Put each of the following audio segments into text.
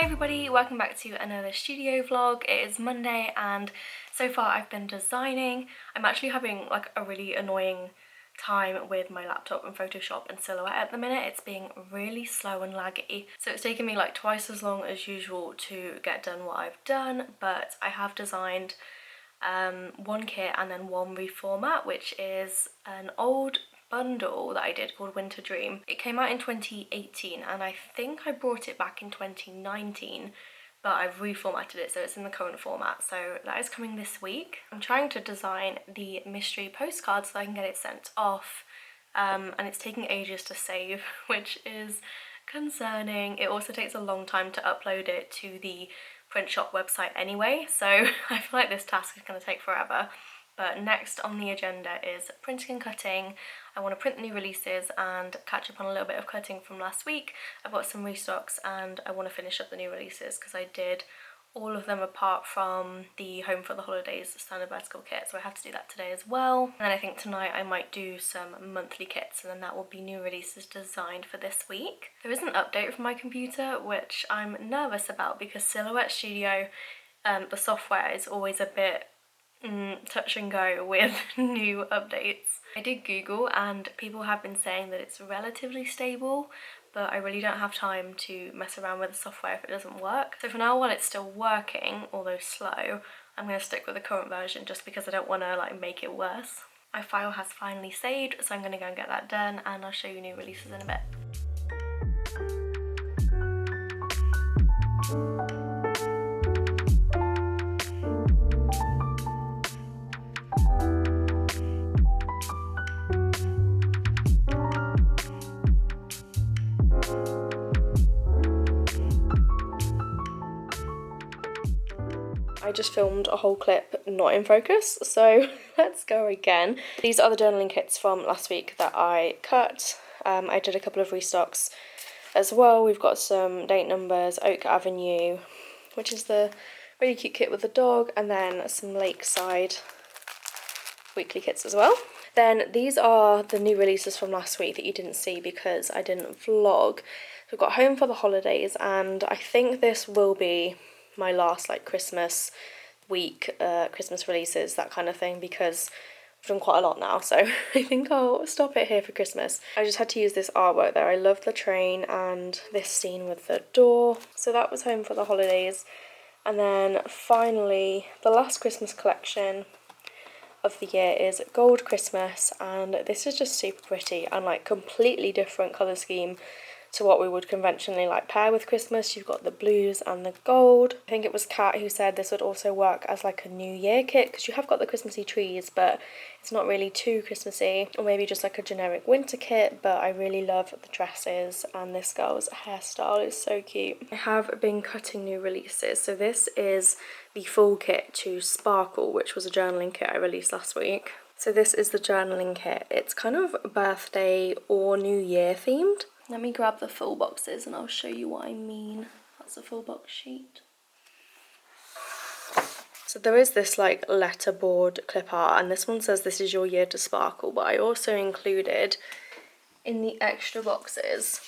Hi everybody, welcome back to another studio vlog. It is Monday and so far I've been designing. I'm actually having like a really annoying time with my laptop and Photoshop and Silhouette at the minute. It's being really slow and laggy. So it's taken me like twice as long as usual to get done what I've done, but I have designed one kit and then one reformat, which is an old bundle that I did called Winter Dream. It came out in 2018 and I think I brought it back in 2019, but I've reformatted it so it's in the current format, so that is coming this week. I'm trying to design the mystery postcard so I can get it sent off, and it's taking ages to save, which is concerning. It also takes a long time to upload it to the print shop website anyway, so I feel like this task is going to take forever. But next on the agenda is printing and cutting. I want to print the new releases and catch up on a little bit of cutting from last week. I've got some restocks and I want to finish up the new releases because I did all of them apart from the Home for the Holidays standard vertical kit, so I have to do that today as well. And then I think tonight I might do some monthly kits, and then that will be new releases designed for this week. There is an update from my computer which I'm nervous about because Silhouette Studio, the software is always a bit touch and go with new updates. I did Google and people have been saying that it's relatively stable, but I really don't have time to mess around with the software if it doesn't work. So for now, while it's still working, although slow, I'm going to stick with the current version just because I don't want to like make it worse. My file has finally saved, so I'm going to go and get that done and I'll show you new releases in a bit. I just filmed a whole clip not in focus, so let's go again. These are the journaling kits from last week that I cut. I did a couple of restocks as well. We've got some date numbers, Oak Avenue, which is the really cute kit with the dog, and then some Lakeside weekly kits as well. Then these are the new releases from last week that you didn't see because I didn't vlog. We've got Home for the Holidays, and I think this will be my last like Christmas week, Christmas releases, that kind of thing, because I've done quite a lot now, so I think I'll stop it here for Christmas. I just had to use this artwork there. I love the train and this scene with the door. So that was Home for the Holidays. And then finally, the last Christmas collection of the year is Gold Christmas, and this is just super pretty and like completely different colour scheme to what we would conventionally like pair with Christmas. You've got the blues and the gold. I think it was Kat who said this would also work as like a New Year kit because you have got the Christmassy trees, but it's not really too Christmassy, or maybe just like a generic winter kit. But I really love the dresses, and this girl's hairstyle is so cute. I have been cutting new releases, so this is the full kit to Sparkle, which was a journaling kit I released last week. So this is the journaling kit. It's kind of birthday or New Year themed. Let me grab the full boxes and I'll show you what I mean. That's a full box sheet. So there is this like letterboard clip art, and this one says this is your year to sparkle, but I also included in the extra boxes,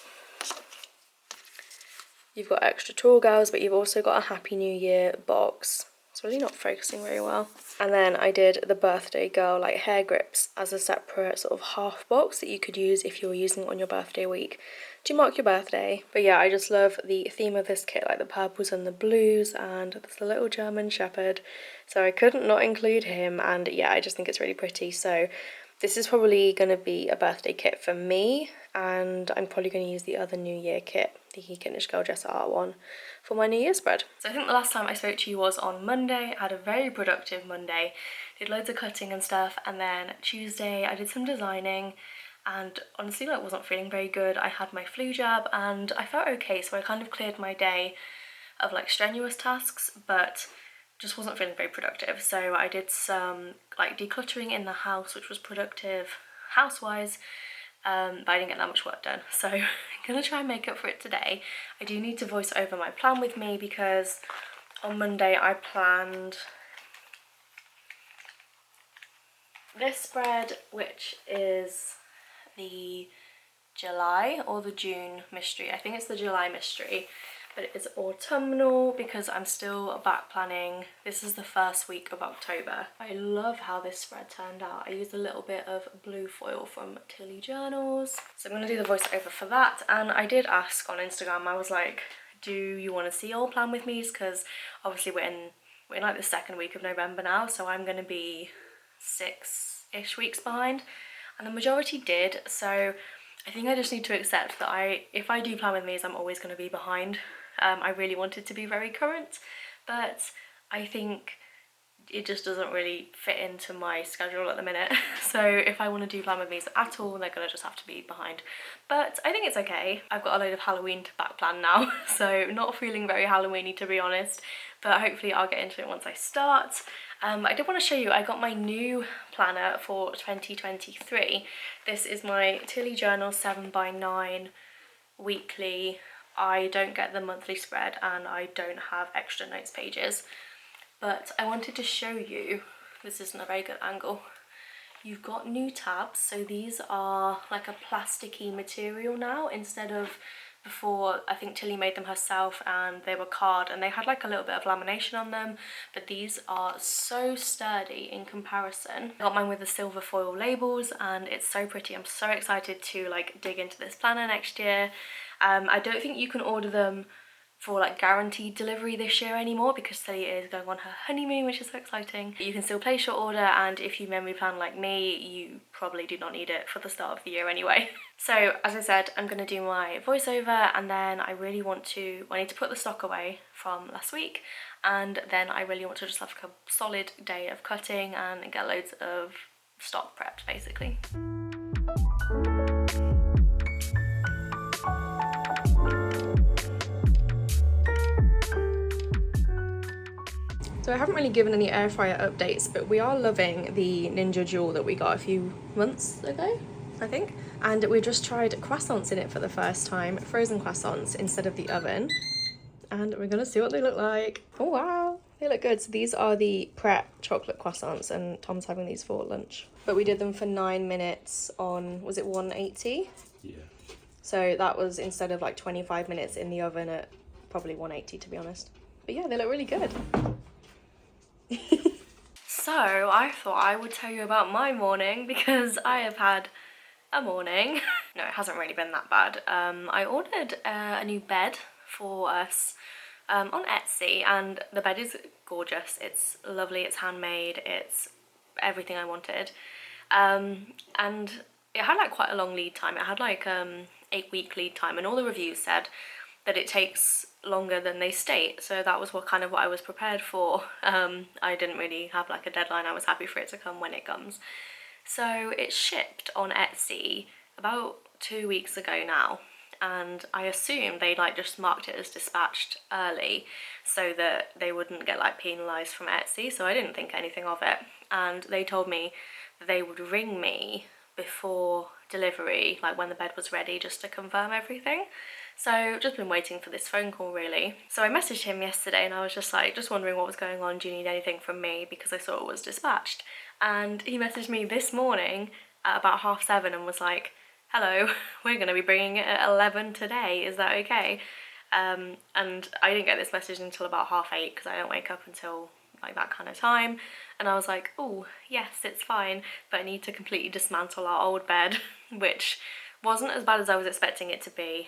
you've got extra tall girls, but you've also got a Happy New Year box. It's really not focusing very well. And then I did the birthday girl like hair grips as a separate sort of half box that you could use if you were using it on your birthday week to mark your birthday. But yeah, I just love the theme of this kit, like the purples and the blues, and there's a little German shepherd, so I couldn't not include him. And yeah, I just think it's really pretty. So this is probably going to be a birthday kit for me, and I'm probably going to use the other New Year kit, the Knish Girl Dresser Art one, for my New Year spread. So I think the last time I spoke to you was on Monday. I had a very productive Monday, did loads of cutting and stuff, and then Tuesday I did some designing, and honestly I wasn't feeling very good. I had my flu jab and I felt okay, so I kind of cleared my day of like strenuous tasks, but just wasn't feeling very productive. So I did some like decluttering in the house, which was productive house-wise, but I didn't get that much work done. So I'm gonna try and make up for it today. I do need to voice over my plan with me because on Monday I planned this spread, which is the July or the June mystery. I think it's the July mystery. but it is autumnal because I'm still back planning. This is the first week of October. I love how this spread turned out. I used a little bit of blue foil from Tilly Journals. So I'm gonna do the voiceover for that. And I did ask on Instagram, I was like, do you want to see all plan with me's? Because obviously we're in like the second week of November now, so I'm gonna be 6-ish weeks behind. And the majority did, so I think I just need to accept that if I do plan with me's, I'm always going to be behind. I really wanted to be very current, but I think it just doesn't really fit into my schedule at the minute. So if I want to do plan with me's at all, they're going to just have to be behind. But I think it's okay. I've got a load of Halloween to back plan now, so not feeling very Halloweeny, to be honest, but hopefully I'll get into it once I start. I did want to show you, I got my new planner for 2023. This is my Tilly Journal 7x9 weekly. I don't get the monthly spread and I don't have extra notes pages, but I wanted to show you, this isn't a very good angle, you've got new tabs. So these are like a plasticky material now instead of before. I think Tilly made them herself and they were card and they had like a little bit of lamination on them, but these are so sturdy in comparison. I got mine with the silver foil labels and it's so pretty. I'm so excited to like dig into this planner next year. I don't think you can order them for like guaranteed delivery this year anymore because Tilly is going on her honeymoon, which is so exciting. You can still place your order, and if you memory plan like me, you probably do not need it for the start of the year anyway. So as I said, I'm going to do my voiceover, and then I need to put the stock away from last week, and then I really want to just have a solid day of cutting and get loads of stock prepped basically. So I haven't really given any air fryer updates, but we are loving the Ninja Jewel that we got a few months ago, I think. And we just tried croissants in it for the first time, frozen croissants instead of the oven. And we're gonna see what they look like. Oh wow, they look good. So these are the prep chocolate croissants and Tom's having these for lunch. But we did them for 9 minutes on, was it 180? Yeah. So that was instead of like 25 minutes in the oven at probably 180 to be honest. But yeah, they look really good. So I thought I would tell you about my morning because I have had a morning. No, it hasn't really been that bad. I ordered a new bed for us on Etsy, and the bed is gorgeous. It's lovely, it's handmade, it's everything I wanted. And it had like quite a long lead time. It had like 8-week lead time, and all the reviews said that it takes longer than they state, so that was what I was prepared for. I didn't really have like a deadline. I was happy for it to come when it comes. So it shipped on Etsy about 2 weeks ago now, and I assume they like just marked it as dispatched early so that they wouldn't get like penalised from Etsy, so I didn't think anything of it. And they told me that they would ring me before delivery, like when the bed was ready, just to confirm everything. So just been waiting for this phone call really. So I messaged him yesterday and I was just wondering what was going on. Do you need anything from me? Because I saw it was dispatched. And he messaged me this morning at about 7:30 and was like, hello, we're going to be bringing it at 11 today. Is that okay? And I didn't get this message until about 8:30 because I don't wake up until like that kind of time. And I was like, oh yes, it's fine, but I need to completely dismantle our old bed, which wasn't as bad as I was expecting it to be,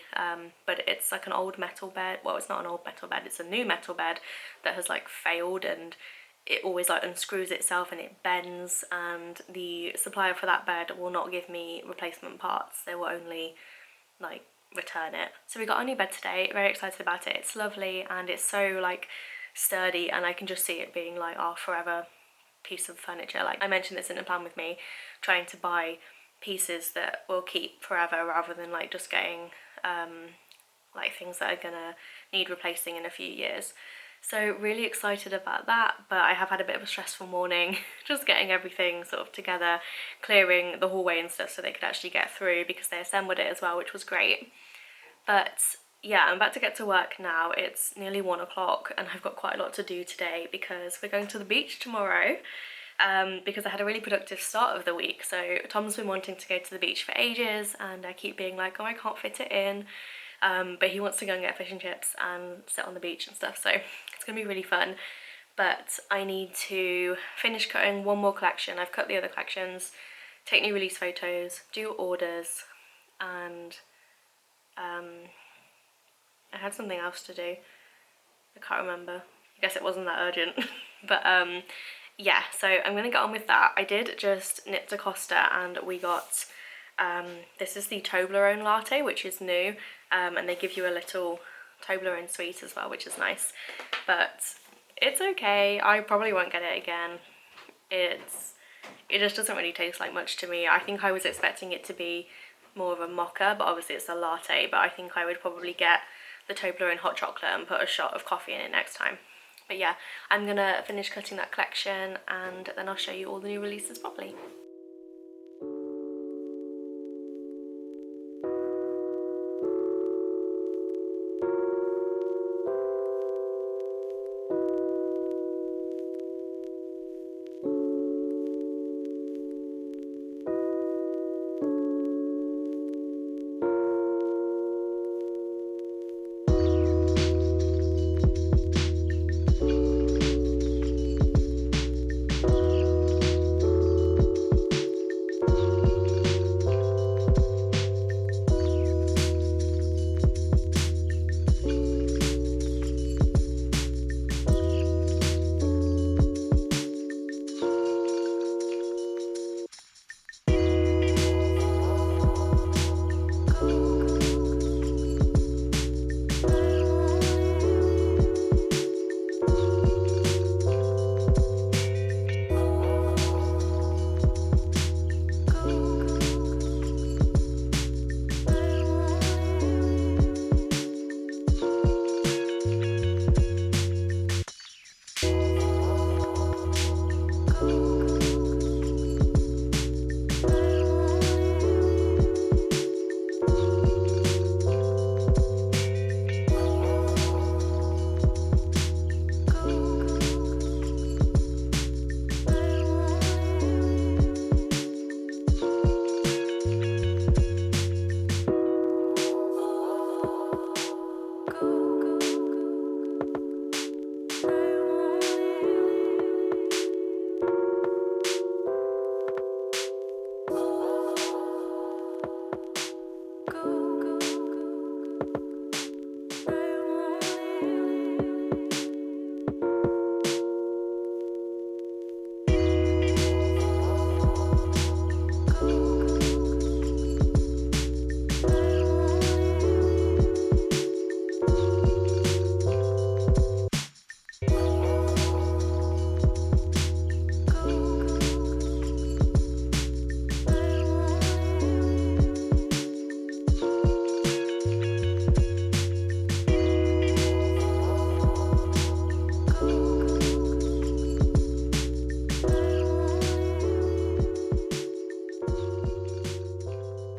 but it's like an old metal bed. Well, it's not an old metal bed, it's a new metal bed that has like failed, and it always like unscrews itself and it bends, and the supplier for that bed will not give me replacement parts. They will only like return it. So we got our new bed today, very excited about it. It's lovely and it's so like sturdy, and I can just see it being like our forever piece of furniture. Like I mentioned this in a plan with me, trying to buy pieces that will keep forever rather than like just getting like things that are gonna need replacing in a few years. So really excited about that, but I have had a bit of a stressful morning just getting everything sort of together, clearing the hallway and stuff so they could actually get through, because they assembled it as well, which was great. But yeah, I'm about to get to work now. It's nearly 1 o'clock and I've got quite a lot to do today because we're going to the beach tomorrow. Because I had a really productive start of the week. So Tom's been wanting to go to the beach for ages and I keep being like, oh, I can't fit it in. but he wants to go and get fish and chips and sit on the beach and stuff, so it's gonna be really fun. But I need to finish cutting one more collection. I've cut the other collections, take new release photos, do orders, and I had something else to do. I can't remember. I guess it wasn't that urgent. But yeah, so I'm gonna get on with that. I did just nip to Costa and we got this is the Toblerone latte, which is new, and they give you a little Toblerone sweet as well, which is nice. But it's okay. I probably won't get it again. It just doesn't really taste like much to me. I think I was expecting it to be more of a mocha, but obviously it's a latte. But I think I would probably get the Toblerone hot chocolate and put a shot of coffee in it next time. But yeah, I'm gonna finish cutting that collection and then I'll show you all the new releases properly.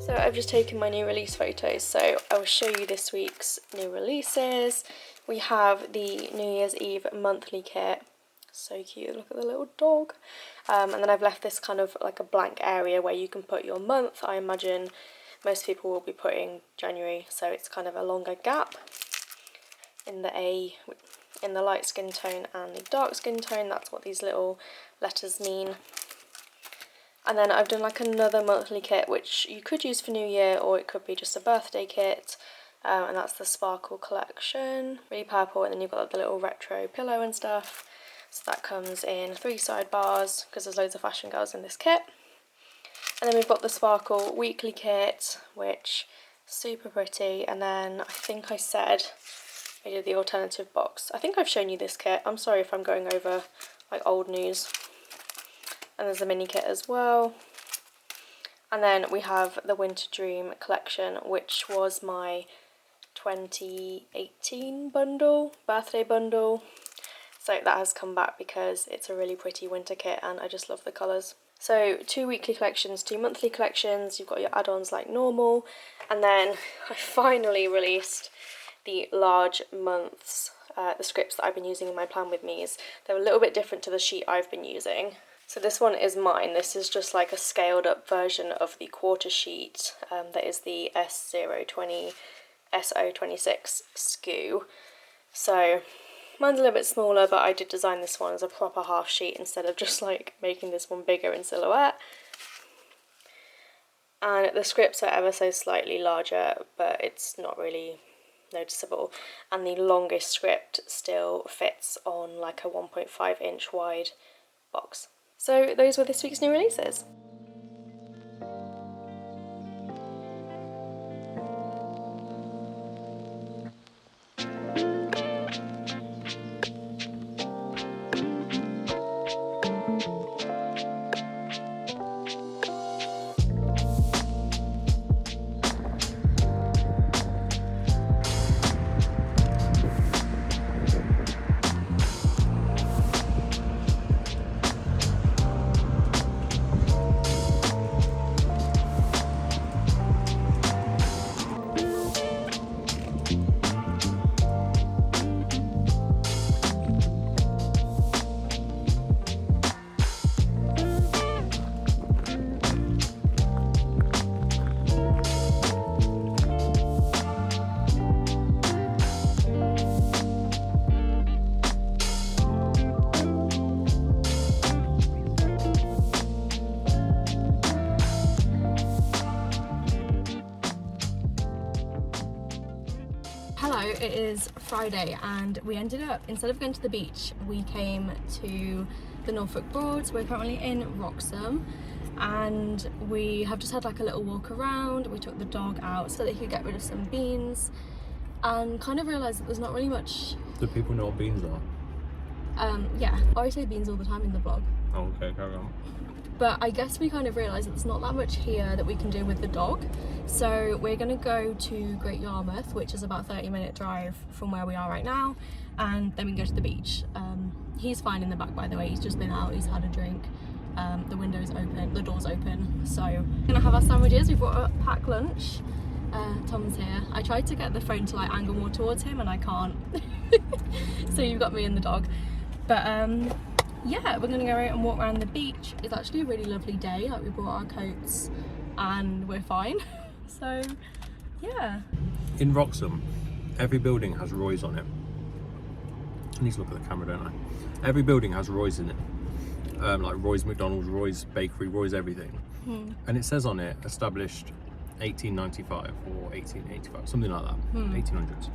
So I've just taken my new release photos, so I will show you this week's new releases. We have the New Year's Eve monthly kit. So cute, look at the little dog. And then I've left this kind of like a blank area where you can put your month. I imagine most people will be putting January, so it's kind of a longer gap in the light skin tone and the dark skin tone. That's what these little letters mean. And then I've done like another monthly kit, which you could use for New Year, or it could be just a birthday kit. And that's the Sparkle collection, really purple, and then you've got like the little retro pillow and stuff. So that comes in 3 sidebars, because there's loads of fashion girls in this kit. And then we've got the Sparkle weekly kit, which is super pretty. And then I think I said I did the alternative box. I think I've shown you this kit. I'm sorry if I'm going over like old news. And there's a mini kit as well. And then we have the Winter Dream collection, which was my 2018 bundle, birthday bundle. So that has come back because it's a really pretty winter kit and I just love the colours. So 2 weekly collections, 2 monthly collections, you've got your add-ons like normal. And then I finally released the large months, the scripts that I've been using in my Plan With Me's. They're a little bit different to the sheet I've been using. So this one is mine. This is just like a scaled up version of the quarter sheet that is the S020 SO26 SKU. So mine's a little bit smaller, but I did design this one as a proper half sheet instead of just like making this one bigger in silhouette. And the scripts are ever so slightly larger, but it's not really noticeable. And the longest script still fits on like a 1.5 inch wide box. So those were this week's new releases. Hello, it is Friday and we ended up, instead of going to the beach, we came to the Norfolk Broads. We're currently in Wroxham and we have just had like a little walk around. We took the dog out so that he could get rid of some beans and kind of realised that there's not really much. Do people know what beans are? Yeah, I say beans all the time in the vlog. Oh, okay, carry on. But I guess we kind of realised that there's not that much here that we can do with the dog. So we're going to go to Great Yarmouth, which is about a 30-minute drive from where we are right now, and then we can go to the beach. He's fine in the back, by the way. He's just been out, he's had a drink. The window's open, the door's open. So we're going to have our sandwiches. We brought a packed lunch. Tom's here. I tried to get the phone to like angle more towards him and I can't. So you've got me and the dog. But yeah, we're gonna go out and walk around the beach. It's actually a really lovely day. Like, we brought our coats and we're fine. So yeah. In Wroxham, every building has Roy's on it. I need to look at the camera, don't I? Every building has Roy's in it. Like Roy's McDonald's, Roy's Bakery, Roy's everything. And it says on it, established 1895 or 1885, something like that, 1800s.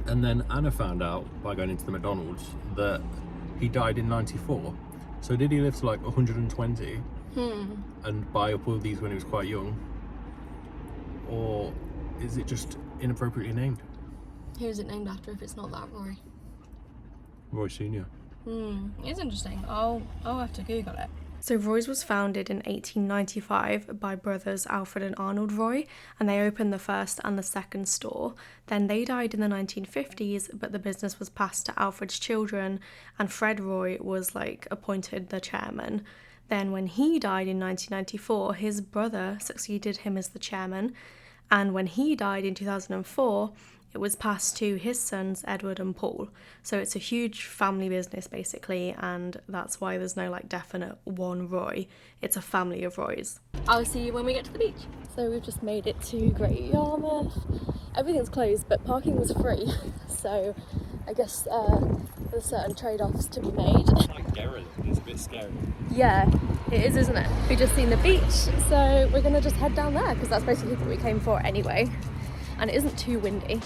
And then Anna found out by going into the McDonald's that he died in 94. So did he live to like 120 and buy up all these when he was quite young? Or is it just inappropriately named? Who is it named after if it's not that Roy? Roy Senior. It's interesting. I'll have to Google it. So Roy's was founded in 1895 by brothers Alfred and Arnold Roy, and they opened the first and the second store. Then they died in the 1950s, but the business was passed to Alfred's children, and Fred Roy was like appointed the chairman. Then when he died in 1994, his brother succeeded him as the chairman, and when he died in 2004, it was passed to his sons Edward and Paul. So it's a huge family business basically, and that's why there's no like definite one Roy. It's a family of Roys. I'll see you when we get to the beach. So we've just made it to Great Yarmouth. Everything's closed, but parking was free. So I guess there's certain trade-offs to be made. It's like Gerrard, it's a bit scary. Yeah, it is, isn't it? We've just seen the beach, so we're gonna just head down there because that's basically what we came for anyway. And it isn't too windy.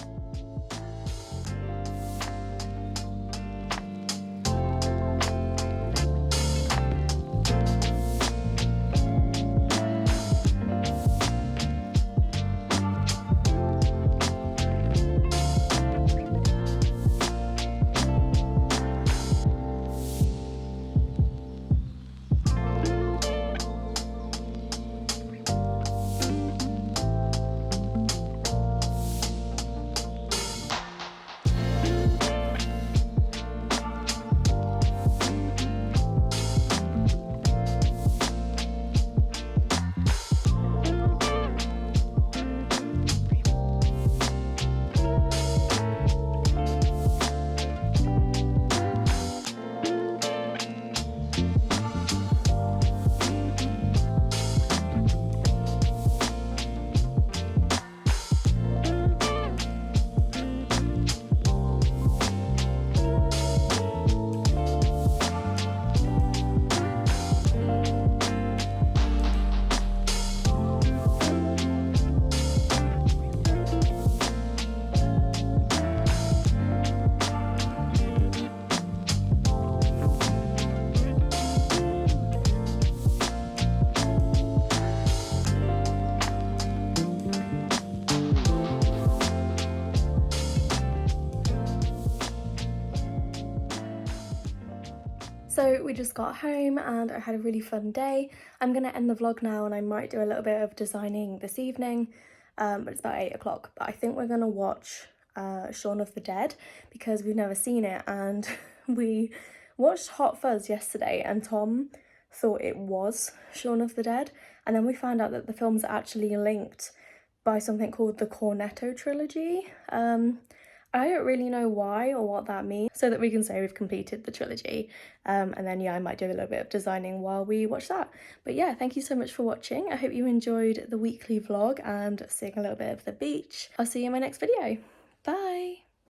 So we just got home and I had a really fun day. I'm gonna end the vlog now and I might do a little bit of designing this evening, but it's about 8 o'clock. But I think we're gonna watch Shaun of the Dead because we've never seen it, and we watched Hot Fuzz yesterday and Tom thought it was Shaun of the Dead, and then we found out that the films are actually linked by something called the Cornetto trilogy. I don't really know why or what that means, so that we can say we've completed the trilogy. And then yeah, I might do a little bit of designing while we watch that. But yeah, thank you so much for watching. I hope you enjoyed the weekly vlog and seeing a little bit of the beach. I'll see you in my next video. Bye!